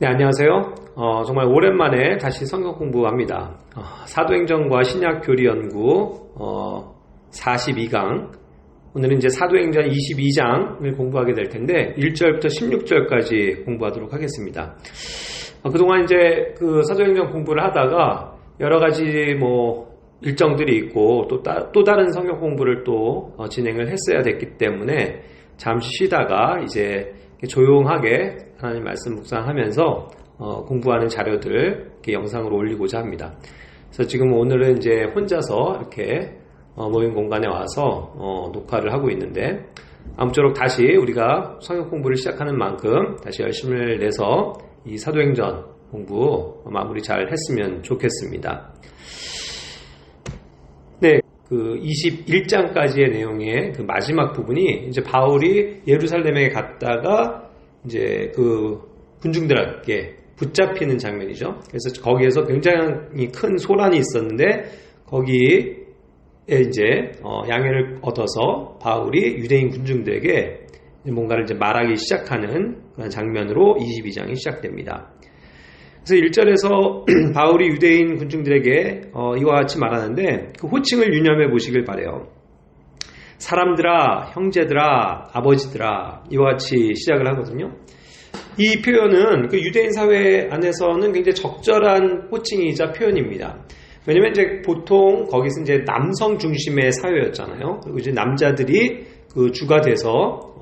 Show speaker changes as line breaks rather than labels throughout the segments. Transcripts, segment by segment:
네, 안녕하세요. 정말 오랜만에 다시 성경 공부합니다. 사도행전과 신약교리연구 42강. 오늘은 이제 사도행전 22장을 공부하게 될 텐데 1절부터 16절까지 공부하도록 하겠습니다. 그동안 이제 그 사도행전 공부를 하다가 여러 가지 일정들이 있고 또 다른 성경 공부를 또 진행을 했어야 됐기 때문에 잠시 쉬다가 이제 조용하게 하나님 말씀 묵상하면서 공부하는 자료들 이렇게 영상으로 올리고자 합니다. 그래서 지금 오늘은 이제 혼자서 이렇게 모임 공간에 와서 녹화를 하고 있는데, 아무쪼록 다시 우리가 성경 공부를 시작하는 만큼 다시 열심을 내서 이 사도행전 공부 마무리 잘 했으면 좋겠습니다. 네, 그 21장까지의 내용의 그 마지막 부분이 이제 바울이 예루살렘에 갔다가 이제 그 군중들에게 붙잡히는 장면이죠. 그래서 거기에서 굉장히 큰 소란이 있었는데 거기에 이제 양해를 얻어서 바울이 유대인 군중들에게 뭔가를 이제 말하기 시작하는 그런 장면으로 22장이 시작됩니다. 그래서 1절에서 바울이 유대인 군중들에게 이와 같이 말하는데 그 호칭을 유념해 보시길 바라요. 사람들아, 형제들아, 아버지들아, 이와 같이 시작을 하거든요. 이 표현은 그 유대인 사회 안에서는 굉장히 적절한 호칭이자 표현입니다. 왜냐면 이제 보통 거기서 이제 남성 중심의 사회였잖아요. 그리고 이제 남자들이 그 주가 돼서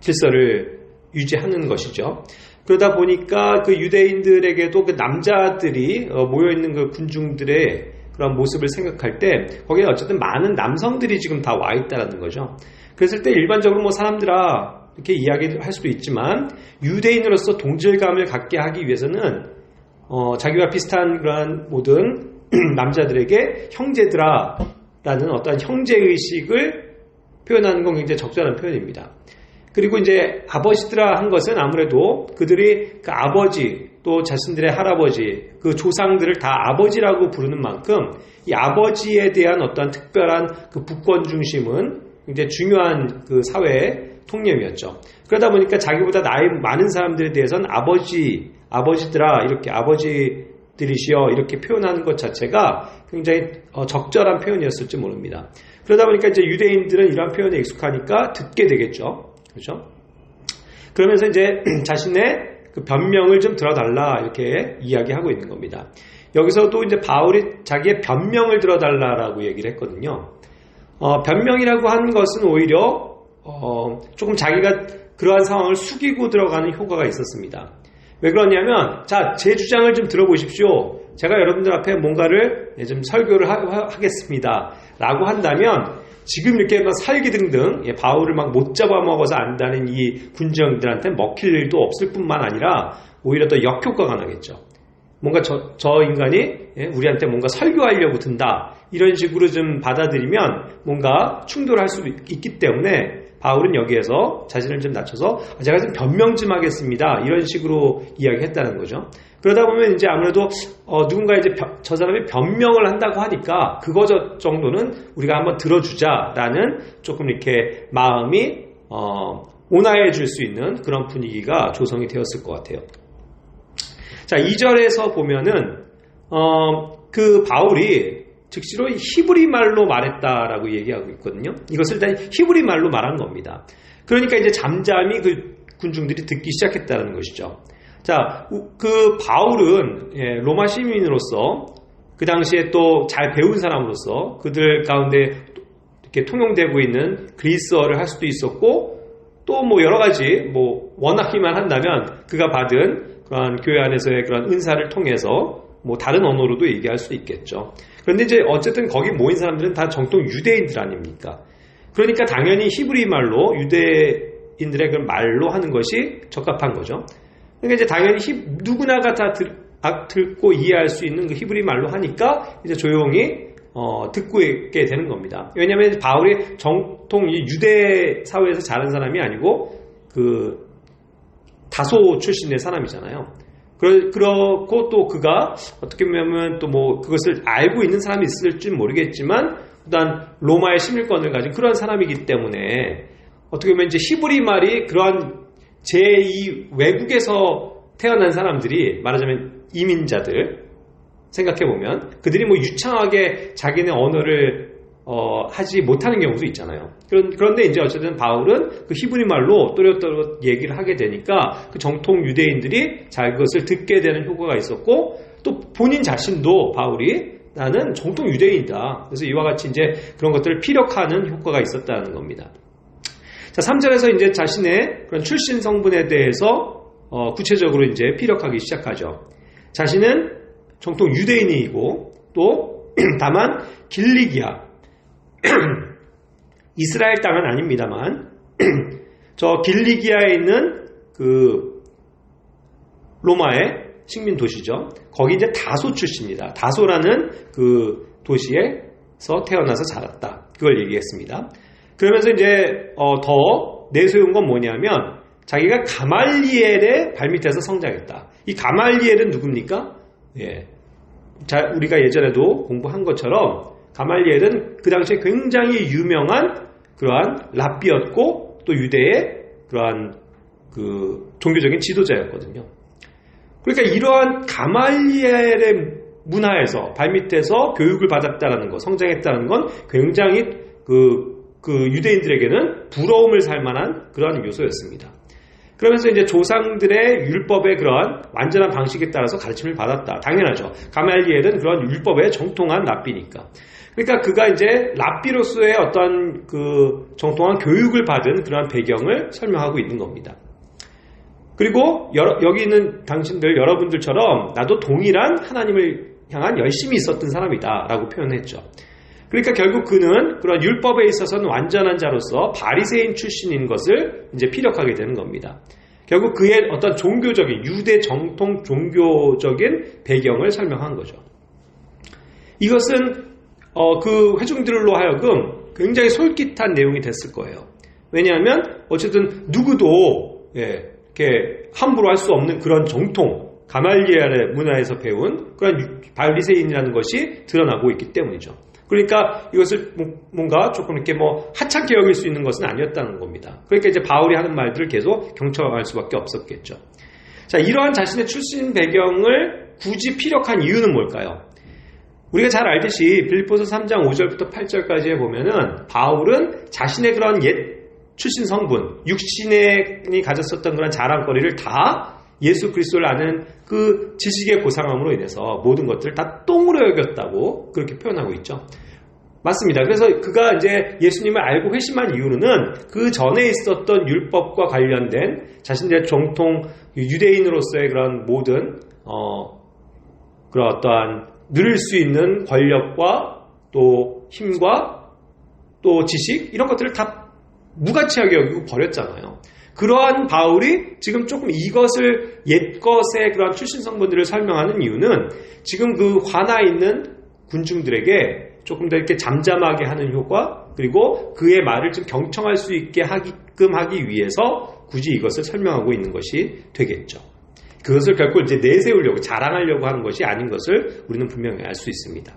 질서를 유지하는 것이죠. 그러다 보니까 그 유대인들에게도 그 남자들이 모여있는 그 군중들의 그런 모습을 생각할 때 거기에 어쨌든 많은 남성들이 지금 다 와 있다는 거죠. 그랬을 때 일반적으로 사람들아 이렇게 이야기할 수도 있지만 의인으로서 동질감을 갖게 하기 위해서는 자기와 비슷한 그러한 모든 남자들에게 형제들아 라는 어떤 형제의식을 표현하는 건 굉장히 적절한 표현입니다. 그리고 이제 아버지들아 한 것은 아무래도 그들이 그 아버지 또 자신들의 할아버지 그 조상들을 다 아버지라고 부르는 만큼 이 아버지에 대한 어떤 특별한 그 부권 중심은 굉장히 중요한 그 사회의 통념이었죠. 그러다 보니까 자기보다 나이 많은 사람들에 대해서는 아버지들아 이렇게 아버지들이시여 이렇게 표현하는 것 자체가 굉장히 적절한 표현이었을지 모릅니다. 그러다 보니까 이제 유대인들은 이런 표현에 익숙하니까 듣게 되겠죠. 그렇죠? 그러면서 이제 자신의 그 변명을 좀 들어달라 이렇게 이야기하고 있는 겁니다. 여기서도 이제 바울이 자기의 변명을 들어달라라고 얘기를 했거든요. 변명이라고 하는 것은 오히려 조금 자기가 그러한 상황을 숙이고 들어가는 효과가 있었습니다. 왜 그러냐면 제 주장을 좀 들어보십시오. 제가 여러분들 앞에 뭔가를 좀 설교를 하겠습니다. 라고 한다면 지금 이렇게 살기등등 바울을 못 잡아먹어서 안다는 이 군정들한테 먹힐 일도 없을 뿐만 아니라 오히려 더 역효과가 나겠죠. 뭔가 저 인간이 우리한테 뭔가 설교하려고 든다 이런 식으로 좀 받아들이면 뭔가 충돌할 수도 있기 때문에 바울은 여기에서 자신을 좀 낮춰서 제가 좀 변명 좀 하겠습니다 이런 식으로 이야기했다는 거죠. 그러다 보면 이제 아무래도 누군가 이제 저 사람이 변명을 한다고 하니까 그거 정도는 우리가 한번 들어주자라는 조금 이렇게 마음이 온화해 줄 수 있는 그런 분위기가 조성이 되었을 것 같아요. 자, 2절에서 보면은 그 바울이 즉시로 히브리 말로 말했다라고 얘기하고 있거든요. 이것을 일단 히브리 말로 말한 겁니다. 그러니까 이제 잠잠히 그 군중들이 듣기 시작했다는 것이죠. 자, 그 바울은 로마 시민으로서 그 당시에 또 잘 배운 사람으로서 그들 가운데 이렇게 통용되고 있는 그리스어를 할 수도 있었고 또 여러 가지 원하기만 한다면 그가 받은 그런 교회 안에서의 그런 은사를 통해서 다른 언어로도 얘기할 수 있겠죠. 그런데 이제 어쨌든 거기 모인 사람들은 다 정통 유대인들 아닙니까? 그러니까 당연히 히브리 말로 유대인들의 그 말로 하는 것이 적합한 거죠. 그러니까 이제 당연히 누구나가 다 듣고 이해할 수 있는 그 히브리 말로 하니까 이제 조용히 듣고 있게 되는 겁니다. 왜냐하면 바울이 정통 유대 사회에서 자란 사람이 아니고 그 다소 출신의 사람이잖아요. 그렇고 또 그가 어떻게 보면 또 그것을 알고 있는 사람이 있을지 모르겠지만 일단 로마의 시민권을 가진 그런 사람이기 때문에 어떻게 보면 이제 히브리 말이 그러한 제2 외국에서 태어난 사람들이 말하자면 이민자들 생각해보면 그들이 뭐 유창하게 자기네 언어를 하지 못하는 경우도 있잖아요. 그런데 이제 어쨌든 바울은 그 히브리 말로 또렷또렷 얘기를 하게 되니까 그 정통 유대인들이 잘 그것을 듣게 되는 효과가 있었고 또 본인 자신도 바울이 나는 정통 유대인이다. 그래서 이와 같이 이제 그런 것들을 피력하는 효과가 있었다는 겁니다. 자, 3절에서 이제 자신의 그런 출신 성분에 대해서 구체적으로 이제 피력하기 시작하죠. 자신은 정통 유대인이고 또 다만 길리기아 이스라엘 땅은 아닙니다만 저 길리기아에 있는 그 로마의 식민 도시죠. 거기 이제 다소 출신입니다. 다소라는 그 도시에서 태어나서 자랐다. 그걸 얘기했습니다. 그러면서 이제 더 내세운 건 뭐냐면 자기가 가말리엘의 발밑에서 성장했다. 이 가말리엘은 누굽니까? 예. 자, 우리가 예전에도 공부한 것처럼 가말리엘은 그 당시에 굉장히 유명한 그러한 랍비였고 또 유대의 그러한 그 종교적인 지도자였거든요. 그러니까 이러한 가말리엘의 문화에서 발밑에서 교육을 받았다라는 것, 성장했다는 건 굉장히 그 유대인들에게는 부러움을 살 만한 그러한 요소였습니다. 그러면서 이제 조상들의 율법의 그러한 완전한 방식에 따라서 가르침을 받았다. 당연하죠. 가말리엘은 그런 율법의 정통한 랍비니까. 그러니까 그가 이제 랍비로서의 어떤 그 정통한 교육을 받은 그러한 배경을 설명하고 있는 겁니다. 그리고 여기 있는 당신들 여러분들처럼 나도 동일한 하나님을 향한 열심이 있었던 사람이다 라고 표현했죠. 그러니까 결국 그는 그런 율법에 있어서는 완전한 자로서 바리새인 출신인 것을 이제 피력하게 되는 겁니다. 결국 그의 어떤 종교적인 유대 정통 종교적인 배경을 설명한 거죠. 이것은 그 회중들로 하여금 굉장히 솔깃한 내용이 됐을 거예요. 왜냐하면 어쨌든 누구도 이렇게 함부로 할 수 없는 그런 정통 가말리엘의 문화에서 배운 그런 바리새인이라는 것이 드러나고 있기 때문이죠. 그러니까 이것을 뭔가 조금 이렇게 뭐 하찮게 여길 수 있는 것은 아니었다는 겁니다. 그러니까 이제 바울이 하는 말들을 계속 경청할 수밖에 없었겠죠. 자, 이러한 자신의 출신 배경을 굳이 피력한 이유는 뭘까요? 우리가 잘 알듯이 빌립보서 3장 5절부터 8절까지에 보면은 바울은 자신의 그런 옛 출신 성분, 육신이 가졌었던 그런 자랑거리를 다 예수 그리스도를 아는 그 지식의 고상함으로 인해서 모든 것들을 다 똥으로 여겼다고 그렇게 표현하고 있죠. 맞습니다. 그래서 그가 이제 예수님을 알고 회심한 이유는 그 전에 있었던 율법과 관련된 자신들의 정통 유대인으로서의 그런 모든 그런 어떠한 누릴 수 있는 권력과 또 힘과 또 지식 이런 것들을 다 무가치하게 여기고 버렸잖아요. 그러한 바울이 지금 조금 이것을 옛것의 그런 출신 성분들을 설명하는 이유는 지금 그 화나 있는 군중들에게 조금 더 이렇게 잠잠하게 하는 효과 그리고 그의 말을 좀 경청할 수 있게 하게끔 하기 위해서 굳이 이것을 설명하고 있는 것이 되겠죠. 그것을 결코 이제 내세우려고 자랑하려고 하는 것이 아닌 것을 우리는 분명히 알 수 있습니다.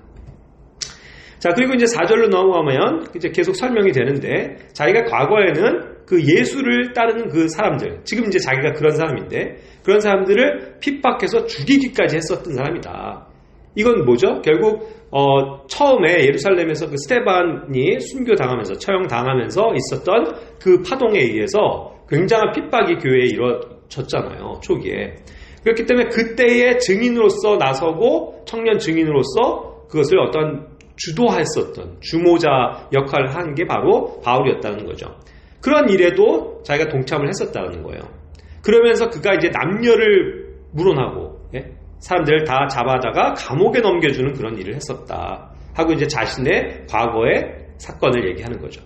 자, 그리고 이제 4절로 넘어가면 이제 계속 설명이 되는데 자기가 과거에는 그 예수를 따르는 그 사람들, 지금 이제 자기가 그런 사람인데 그런 사람들을 핍박해서 죽이기까지 했었던 사람이다. 이건 뭐죠? 결국 처음에 예루살렘에서 그 스데반이 순교당하면서 처형당하면서 있었던 그 파동에 의해서 굉장한 핍박이 교회에 이루어졌잖아요. 초기에. 그렇기 때문에 그때의 증인으로서 나서고 청년 증인으로서 그것을 어떤 주도했었던 주모자 역할을 한 게 바로 바울이었다는 거죠. 그런 일에도 자기가 동참을 했었다는 거예요. 그러면서 그가 이제 남녀를 물어나고 사람들을 다 잡아다가 감옥에 넘겨주는 그런 일을 했었다 하고 이제 자신의 과거의 사건을 얘기하는 거죠.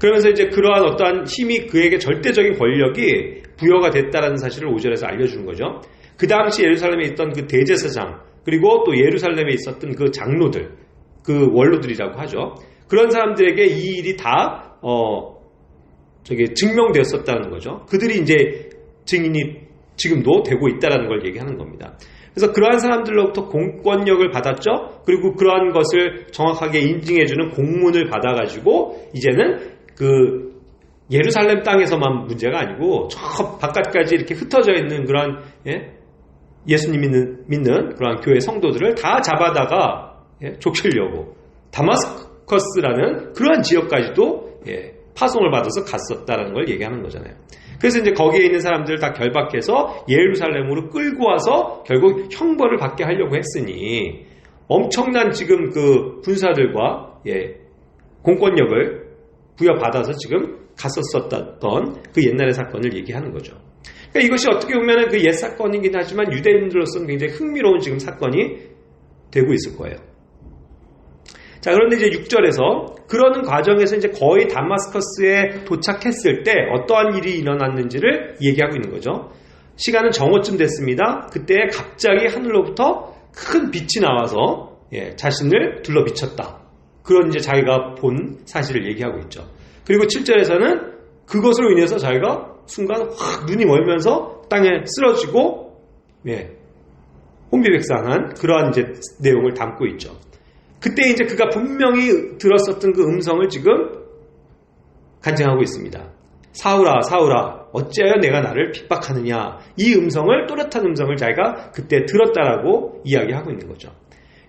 그러면서 이제 그러한 어떠한 힘이 그에게 절대적인 권력이 부여가 됐다는 사실을 5절에서 알려주는 거죠. 그 당시 예루살렘에 있던 그 대제사장 그리고 또 예루살렘에 있었던 그 장로들 그 원로들이라고 하죠. 그런 사람들에게 이 일이 다 증명되었었다는 거죠. 그들이 이제 증인이 지금도 되고 있다는 걸 얘기하는 겁니다. 그래서 그러한 사람들로부터 공권력을 받았죠. 그리고 그러한 것을 정확하게 인증해주는 공문을 받아가지고 이제는 그 예루살렘 땅에서만 문제가 아니고 저 바깥까지 이렇게 흩어져 있는 그런 예수님 믿는 그런 교회 성도들을 다 잡아다가 족치려고 다마스커스라는 그러한 지역까지도 파송을 받아서 갔었다는 걸 얘기하는 거잖아요. 그래서 이제 거기에 있는 사람들을 다 결박해서 예루살렘으로 끌고 와서 결국 형벌을 받게 하려고 했으니 엄청난 지금 그 군사들과 공권력을 부여받아서 지금 갔었었던 그 옛날의 사건을 얘기하는 거죠. 그러니까 이것이 어떻게 보면 그 옛 사건이긴 하지만 유대인들로서는 굉장히 흥미로운 지금 사건이 되고 있을 거예요. 자, 그런데 이제 6절에서 그러는 과정에서 이제 거의 다마스커스에 도착했을 때 어떠한 일이 일어났는지를 얘기하고 있는 거죠. 시간은 정오쯤 됐습니다. 그때 갑자기 하늘로부터 큰 빛이 나와서 자신을 둘러 비쳤다. 그런 이제 자기가 본 사실을 얘기하고 있죠. 그리고 7절에서는 그것으로 인해서 자기가 순간 확 눈이 멀면서 땅에 쓰러지고 혼비백산한 그러한 이제 내용을 담고 있죠. 그때 이제 그가 분명히 들었었던 그 음성을 지금 간증하고 있습니다. 사울아, 사울아, 어찌하여 내가 나를 핍박하느냐. 이 음성을, 또렷한 음성을 자기가 그때 들었다라고 이야기하고 있는 거죠.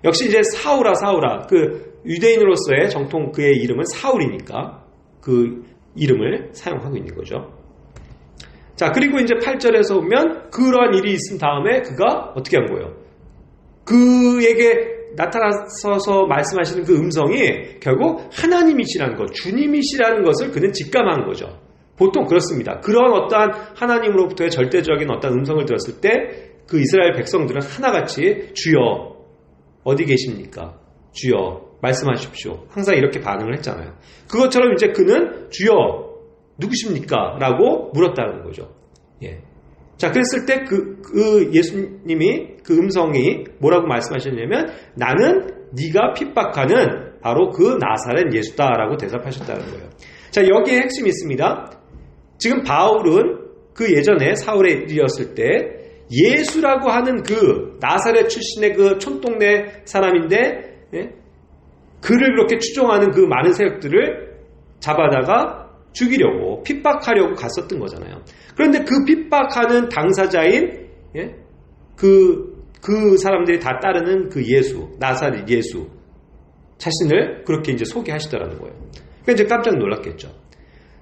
역시 이제 사울아, 사울아, 그 유대인으로서의 정통 그의 이름은 사울이니까 그 이름을 사용하고 있는 거죠. 자, 그리고 이제 8절에서 보면 그러한 일이 있은 다음에 그가 어떻게 한 거예요? 그에게 나타나서 말씀하시는 그 음성이 결국 하나님이시라는 것, 주님이시라는 것을 그는 직감한 거죠. 보통 그렇습니다. 그런 어떠한 하나님으로부터의 절대적인 어떤 음성을 들었을 때 그 이스라엘 백성들은 하나같이 주여 어디 계십니까? 주여 말씀하십시오. 항상 이렇게 반응을 했잖아요. 그것처럼 이제 그는 주여 누구십니까? 라고 물었다는 거죠. 자, 그랬을 때 그 예수님이 그 음성이 뭐라고 말씀하셨냐면 나는 네가 핍박하는 바로 그 나사렛 예수다라고 대답하셨다는 거예요. 자, 여기에 핵심이 있습니다. 지금 바울은 그 예전에 사울에 이었을 때 예수라고 하는 그 나사렛 출신의 그 촌동네 사람인데 그를 그렇게 추종하는 그 많은 세력들을 잡아다가 죽이려고 핍박하려고 갔었던 거잖아요. 그런데 그 핍박하는 당사자인 그 사람들이 다 따르는 그 예수, 나사렛 예수 자신을 그렇게 이제 소개하시더라는 거예요. 그러니까 이제 깜짝 놀랐겠죠.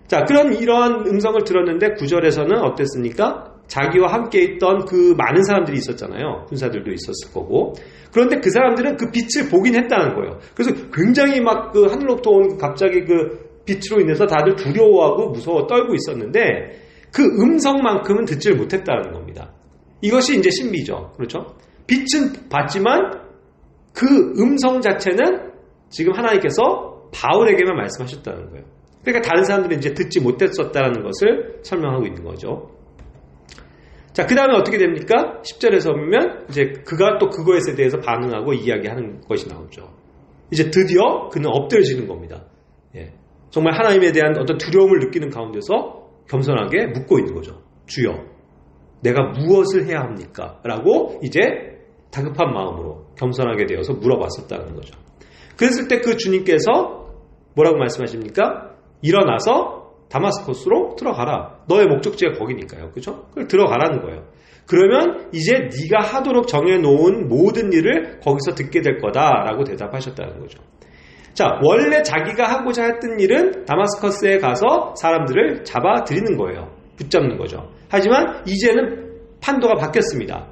자, 이러한 음성을 들었는데 9절에서는 어땠습니까? 자기와 함께 있던 그 많은 사람들이 있었잖아요. 군사들도 있었을 거고. 그런데 그 사람들은 그 빛을 보긴 했다는 거예요. 그래서 굉장히 막 그 하늘로부터 온 갑자기 그 빛으로 인해서 다들 두려워하고 무서워 떨고 있었는데 그 음성만큼은 듣지를 못했다는 겁니다. 이것이 이제 신비죠. 그렇죠? 빛은 봤지만 그 음성 자체는 지금 하나님께서 바울에게만 말씀하셨다는 거예요. 그러니까 다른 사람들은 이제 듣지 못했었다는 것을 설명하고 있는 거죠. 자, 그 다음에 어떻게 됩니까? 10절에서 보면 이제 그가 또 그거에 대해서 반응하고 이야기하는 것이 나오죠. 이제 드디어 그는 엎드려지는 겁니다. 정말 하나님에 대한 어떤 두려움을 느끼는 가운데서 겸손하게 묻고 있는 거죠. 주여, 내가 무엇을 해야 합니까? 라고 이제 다급한 마음으로 겸손하게 되어서 물어봤었다는 거죠. 그랬을 때 그 주님께서 뭐라고 말씀하십니까? 일어나서 다마스커스로 들어가라. 너의 목적지가 거기니까요. 그죠? 그걸 들어가라는 거예요. 그러면 이제 네가 하도록 정해놓은 모든 일을 거기서 듣게 될 거다라고 대답하셨다는 거죠. 자, 원래 자기가 하고자 했던 일은 다마스커스에 가서 사람들을 잡아들이는 거예요. 붙잡는 거죠. 하지만 이제는 판도가 바뀌었습니다.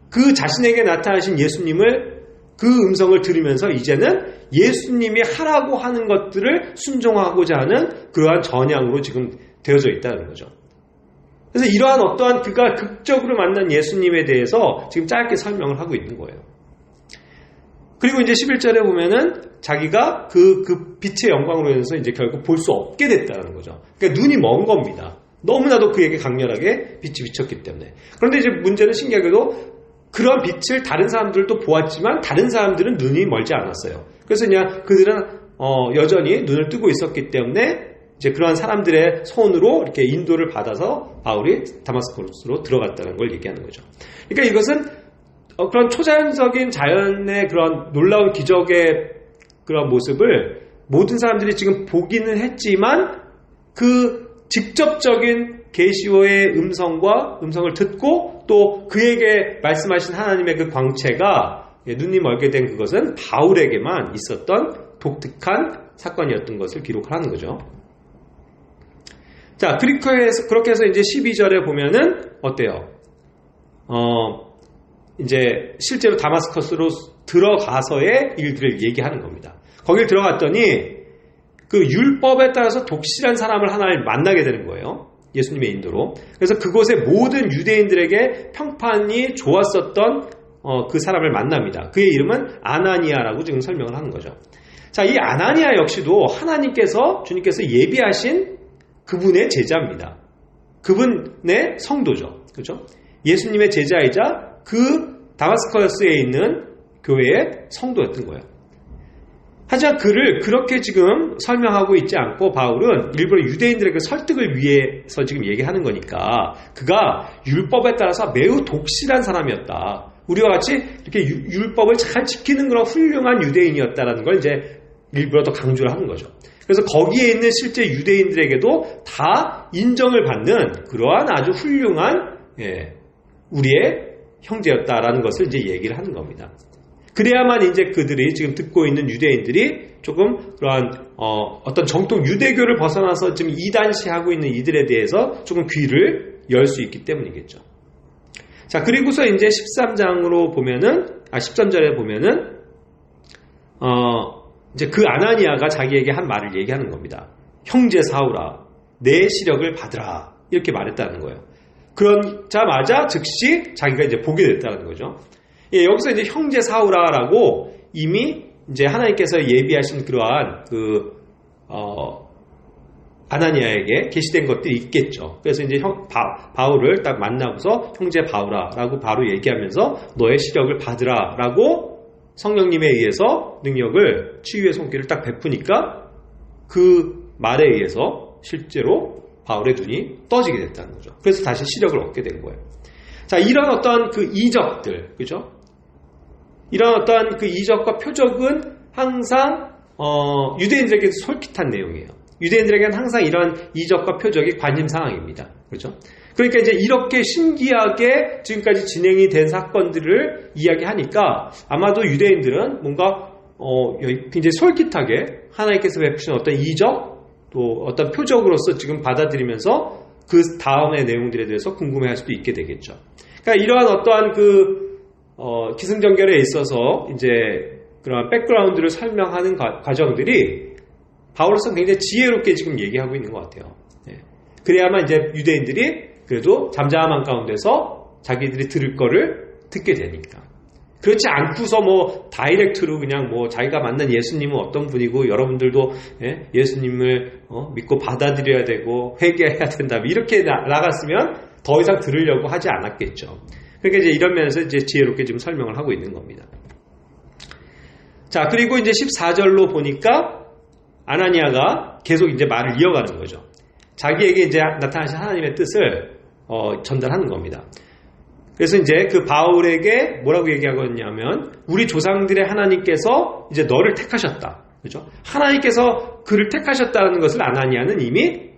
그 자신에게 나타나신 예수님을 그 음성을 들으면서 이제는 예수님이 하라고 하는 것들을 순종하고자 하는 그러한 전향으로 지금 되어져 있다는 거죠. 그래서 이러한 어떠한 그가 극적으로 만난 예수님에 대해서 지금 짧게 설명을 하고 있는 거예요. 그리고 이제 11절에 보면은 자기가 그 빛의 영광으로 인해서 이제 결국 볼 수 없게 됐다는 거죠. 그러니까 눈이 먼 겁니다. 너무나도 그에게 강렬하게 빛이 비쳤기 때문에. 그런데 이제 문제는 신기하게도 그런 빛을 다른 사람들도 보았지만 다른 사람들은 눈이 멀지 않았어요. 그래서 그냥 그들은 여전히 눈을 뜨고 있었기 때문에 이제 그러한 사람들의 손으로 이렇게 인도를 받아서 바울이 다마스커스로 들어갔다는 걸 얘기하는 거죠. 그러니까 이것은 그런 초자연적인 자연의 그런 놀라운 기적의 그런 모습을 모든 사람들이 지금 보기는 했지만 그 직접적인 계시의 음성을 듣고 또 그에게 말씀하신 하나님의 그 광채가 눈이 멀게 된 그것은 바울에게만 있었던 독특한 사건이었던 것을 기록하는 거죠. 자, 그렇게 해서 이제 12절에 보면은 어때요? 이제 실제로 다마스커스로 들어가서의 일들을 얘기하는 겁니다. 거길 들어갔더니 그 율법에 따라서 독실한 사람을 하나를 만나게 되는 거예요. 예수님의 인도로. 그래서 그곳의 모든 유대인들에게 평판이 좋았었던 그 사람을 만납니다. 그의 이름은 아나니아라고 지금 설명을 하는 거죠. 자, 이 아나니아 역시도 주님께서 예비하신 그분의 제자입니다. 그분의 성도죠. 그렇죠? 예수님의 제자이자 그 다마스커스에 있는 교회의 성도였던 거예요. 하지만 그를 그렇게 지금 설명하고 있지 않고 바울은 일부러 유대인들에게 설득을 위해서 지금 얘기하는 거니까 그가 율법에 따라서 매우 독실한 사람이었다. 우리와 같이 이렇게 율법을 잘 지키는 그런 훌륭한 유대인이었다라는 걸 이제 일부러 더 강조를 하는 거죠. 그래서 거기에 있는 실제 유대인들에게도 다 인정을 받는 그러한 아주 훌륭한 우리의 형제였다라는 것을 이제 얘기를 하는 겁니다. 그래야만 이제 그들이 지금 듣고 있는 유대인들이 조금 그러한 어떤 정통 유대교를 벗어나서 지금 이단시하고 있는 이들에 대해서 조금 귀를 열 수 있기 때문이겠죠. 자, 그리고서 이제 13장으로 보면은 13절에 보면은 이제 그 아나니아가 자기에게 한 말을 얘기하는 겁니다. 형제 사울아, 내 시력을 받으라. 이렇게 말했다는 거예요. 그러자마자 즉시 자기가 이제 보게 됐다는 거죠. 예, 여기서 이제 형제 사울아라고 이미 이제 하나님께서 예비하신 그러한 아나니아에게 계시된 것들이 있겠죠. 그래서 이제 바울을 딱 만나고서 형제 바울아라고 바로 얘기하면서 너의 시력을 받으라라고 성령님에 의해서 능력을 치유의 손길을 딱 베푸니까 그 말에 의해서 실제로 바울의 눈이 떠지게 됐다는 거죠. 그래서 다시 시력을 얻게 된 거예요. 자, 이런 어떤 그 이적들, 그죠? 이런 어떤 그 이적과 표적은 항상 유대인들에게 솔깃한 내용이에요. 유대인들에게는 항상 이런 이적과 표적이 관심사항입니다. 그렇죠? 그러니까 이제 이렇게 신기하게 지금까지 진행이 된 사건들을 이야기하니까 아마도 유대인들은 뭔가 굉장히 솔깃하게 하나님께서 베푸신 어떤 이적 또 어떤 표적으로서 지금 받아들이면서 그 다음의 내용들에 대해서 궁금해할 수도 있게 되겠죠. 그러니까 이러한 어떠한 기승전결에 있어서 이제 그런 백그라운드를 설명하는 과정들이 바울로서는 굉장히 지혜롭게 지금 얘기하고 있는 것 같아요. 그래야만 이제 유대인들이 그래도 잠잠한 가운데서 자기들이 들을 거를 듣게 되니까. 그렇지 않고서 뭐 다이렉트로 그냥 뭐 자기가 만난 예수님은 어떤 분이고 여러분들도 예수님을 믿고 받아들여야 되고 회개해야 된다 이렇게 나갔으면 더 이상 들으려고 하지 않았겠죠. 그러니까 이제 이런 면에서 이제 지혜롭게 지금 설명을 하고 있는 겁니다. 자, 그리고 이제 14절로 보니까 아나니아가 계속 이제 말을 이어가는 거죠. 자기에게 이제 나타나신 하나님의 뜻을 전달하는 겁니다. 그래서 이제 그 바울에게 뭐라고 얘기하고 있냐면 우리 조상들의 하나님께서 이제 너를 택하셨다. 그렇죠? 하나님께서 그를 택하셨다는 것을 아나니아는 이미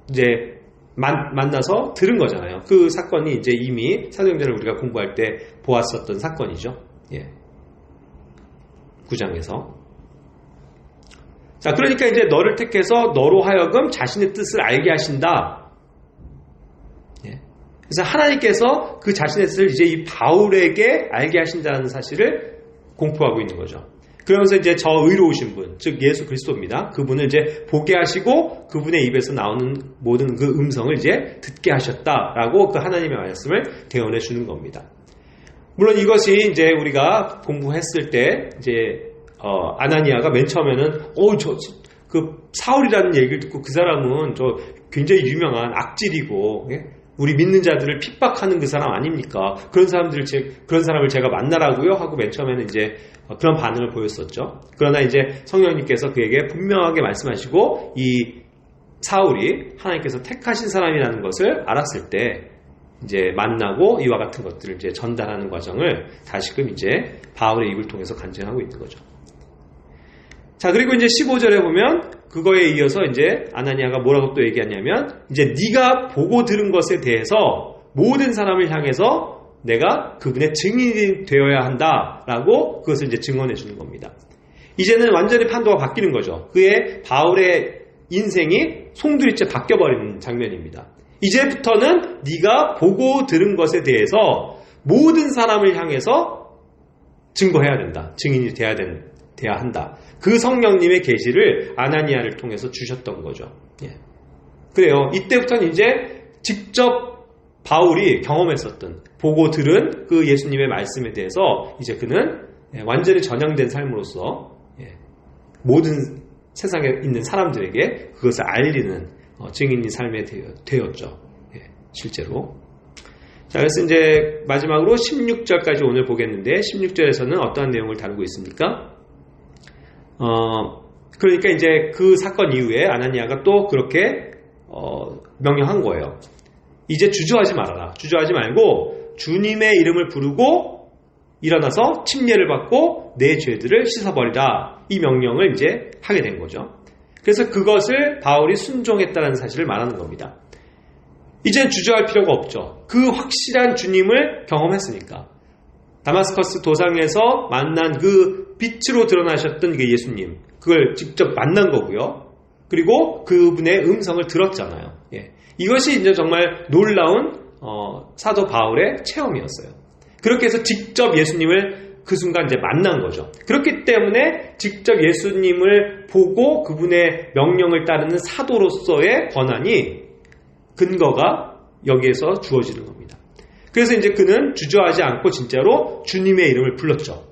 이제 만나서 들은 거잖아요. 그 사건이 이제 이미 사도행전을 우리가 공부할 때 보았었던 사건이죠. 예. 9장에서. 자, 그러니까 이제 너를 택해서 너로 하여금 자신의 뜻을 알게 하신다. 예. 그래서 하나님께서 그 자신의 뜻을 이제 이 바울에게 알게 하신다는 사실을 공포하고 있는 거죠. 그러면서 이제 저 의로우신 분, 즉 예수 그리스도입니다. 그분을 이제 보게 하시고 그분의 입에서 나오는 모든 그 음성을 이제 듣게 하셨다라고 그 하나님의 말씀을 대언해 주는 겁니다. 물론 이것이 이제 우리가 공부했을 때 이제 아나니아가 맨 처음에는 그 사울이라는 얘기를 듣고 그 사람은 저 굉장히 유명한 악질이고 우리 믿는 자들을 핍박하는 그 사람 아닙니까? 그런 사람을 제가 만나라고요? 하고 맨 처음에는 이제 그런 반응을 보였었죠. 그러나 이제 성령님께서 그에게 분명하게 말씀하시고 이 사울이 하나님께서 택하신 사람이라는 것을 알았을 때 이제 만나고 이와 같은 것들을 이제 전달하는 과정을 다시금 이제 바울의 입을 통해서 간증하고 있는 거죠. 자, 그리고 이제 15절에 보면 그거에 이어서 이제 아나니아가 뭐라고 또 얘기하냐면 이제 네가 보고 들은 것에 대해서 모든 사람을 향해서 내가 그분의 증인이 되어야 한다라고 그것을 이제 증언해 주는 겁니다. 이제는 완전히 판도가 바뀌는 거죠. 그의 바울의 인생이 송두리째 바뀌어버리는 장면입니다. 이제부터는 네가 보고 들은 것에 대해서 모든 사람을 향해서 증거해야 된다. 증인이 돼야 한다. 그 성령님의 계시를 아나니아를 통해서 주셨던 거죠. 예. 그래요. 이때부터는 이제 직접 바울이 경험했었던 보고 들은 그 예수님의 말씀에 대해서 이제 그는 완전히 전향된 삶으로서 모든 세상에 있는 사람들에게 그것을 알리는 증인인 삶에 되었죠. 실제로. 자, 그래서 이제 마지막으로 16절까지 오늘 보겠는데 16절에서는 어떠한 내용을 다루고 있습니까? 그러니까 이제 그 사건 이후에 아나니아가 또 그렇게 명령한 거예요. 이제 주저하지 말아라. 주저하지 말고 주님의 이름을 부르고 일어나서 침례를 받고 내 죄들을 씻어버리라. 이 명령을 이제 하게 된 거죠. 그래서 그것을 바울이 순종했다는 사실을 말하는 겁니다. 이젠 주저할 필요가 없죠. 그 확실한 주님을 경험했으니까. 다마스커스 도상에서 만난 그 빛으로 드러나셨던 그 예수님, 그걸 직접 만난 거고요. 그리고 그분의 음성을 들었잖아요. 예. 이것이 이제 정말 놀라운 사도 바울의 체험이었어요. 그렇게 해서 직접 예수님을 그 순간 이제 만난 거죠. 그렇기 때문에 직접 예수님을 보고 그분의 명령을 따르는 사도로서의 권한이 근거가 여기에서 주어지는 겁니다. 그래서 이제 그는 주저하지 않고 진짜로 주님의 이름을 불렀죠.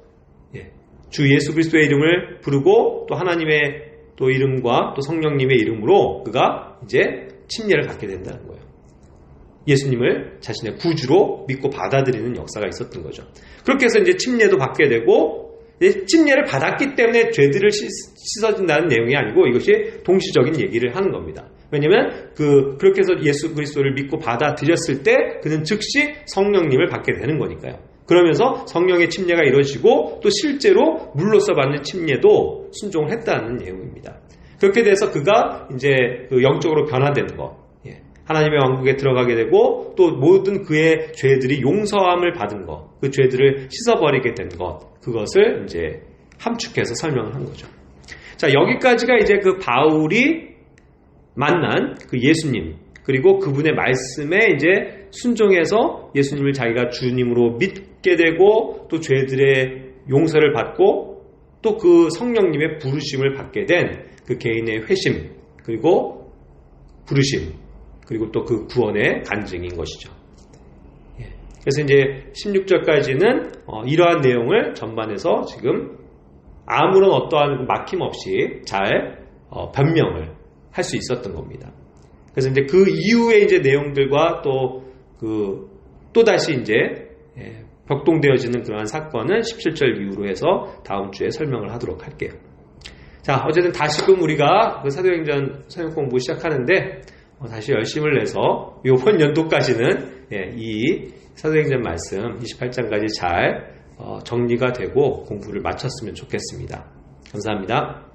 예. 주 예수 그리스도의 이름을 부르고 또 하나님의 또 이름과 또 성령님의 이름으로 그가 이제 침례를 받게 된다는 거예요. 예수님을 자신의 구주로 믿고 받아들이는 역사가 있었던 거죠. 그렇게 해서 이제 침례도 받게 되고 침례를 받았기 때문에 죄들을 씻어진다는 내용이 아니고 이것이 동시적인 얘기를 하는 겁니다. 왜냐하면 그렇게 해서 예수 그리스도를 믿고 받아들였을 때 그는 즉시 성령님을 받게 되는 거니까요. 그러면서 성령의 침례가 이루어지고 또 실제로 물로서 받는 침례도 순종을 했다는 내용입니다. 그렇게 돼서 그가 이제 영적으로 변화되는 것, 하나님의 왕국에 들어가게 되고 또 모든 그의 죄들이 용서함을 받은 것, 그 죄들을 씻어버리게 된 것, 그것을 이제 함축해서 설명을 한 거죠. 자, 여기까지가 이제 그 바울이 만난 그 예수님, 그리고 그분의 말씀에 이제 순종해서 예수님을 자기가 주님으로 믿게 되고 또 죄들의 용서를 받고 또 그 성령님의 부르심을 받게 된 그 개인의 회심, 그리고 부르심, 그리고 또 그 구원의 간증인 것이죠. 그래서 이제 16절까지는 이러한 내용을 전반해서 지금 아무런 어떠한 막힘 없이 잘 변명을 할 수 있었던 겁니다. 그래서 이제 그 이후의 이제 내용들과 또 다시 이제 벽동되어지는 그러한 사건은 17절 이후로 해서 다음 주에 설명을 하도록 할게요. 자, 어쨌든 다시금 우리가 그 사도행전 성경 공부 시작하는데 다시 열심을 내서 이번 연도까지는 이 사도행전 말씀 28장까지 잘 정리가 되고 공부를 마쳤으면 좋겠습니다. 감사합니다.